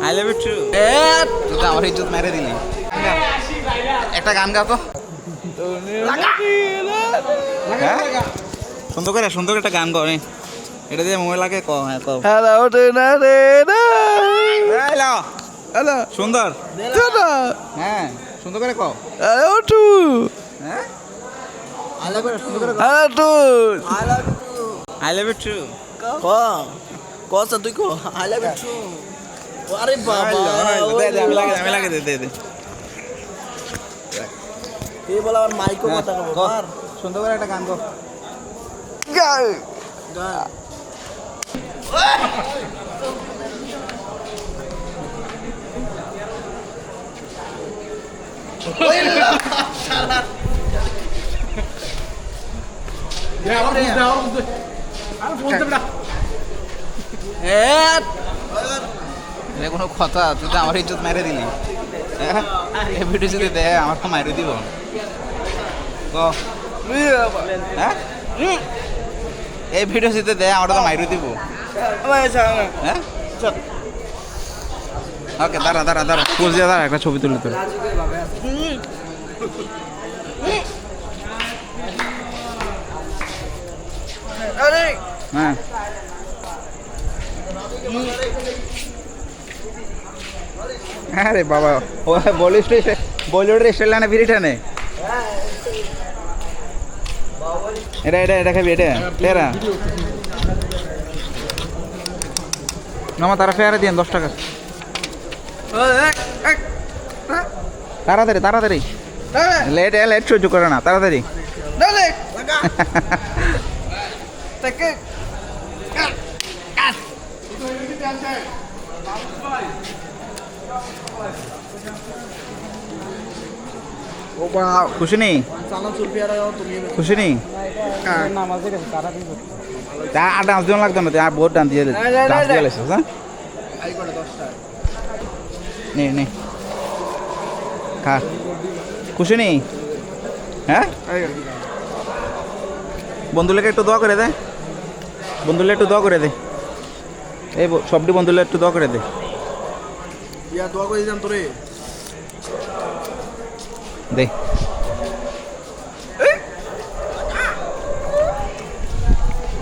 I love you two. তুই তো আমার ইজ্জত মেরে দিলি। একটা গান গা তো। হ্যাঁ? সুন্দর করে একটা গান গাও। এটা দিয়ে মোবাইল লাগে ক। হ্যাঁ কও। হ্যালো হ্যালো হ্যালো সুন্দর। হ্যাঁ সুন্দর করে কও। হ্যালো টু হ্যাঁ সুন্দর করে hello too I love you too. কসা তুই কো আই লাভ ইউ টু। আরে বাবা আমি লাগে দে এই বলা আর মাইকো কথা কব আর সুন্দর করে একটা গান গাও। গান এটা কোনো কথা? তুই তো আমার ইজ্জত মেরে দিলি। হ্যাঁ? এই ভিডিও যদি দেয় আমার তো মাইরে দিব। ক। হ্যাঁ এই ভিডিও যদি দেয় আমার তো মাইরে দিব। হ্যাঁ ওকে দাঁড়া পোজ দিয়ে দাঁড়া, একটা ছবি তুলে তোর। হ্যাঁ আরে বাবা ও বলিউডের স্টাইল না বিরিটা নে। এটা খাবি এটা তেরা মামা তারা ফেয়ারে দিন 10 টাকা। তাড়াতাড়ি লেট সহ্য করে না, তাড়াতাড়ি। খুশি নেই? খুশি নেই? আর ডান্স দিন লাগতো না, আর বহুত ডান্স দিয়ে হ্যাঁ নে খা। খুশি নেই? হ্যাঁ বন্ধুলেকে একটু দোয়া করে দে, বন্ধুলে একটু দোয়া করে দে। এই সবটি বন্ধুলে একটু দোয়া করে দে। দোয়া করে দিলাম তোরে। দে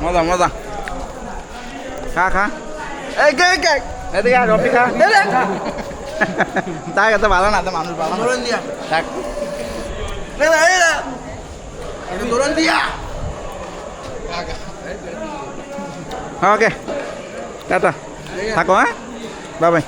মজা খা এদিকে রবি খা। তাই এত ভালো না, তো মানুষ ভালো থাক। ওকে টাটা থাকো। হ্যাঁ বাই।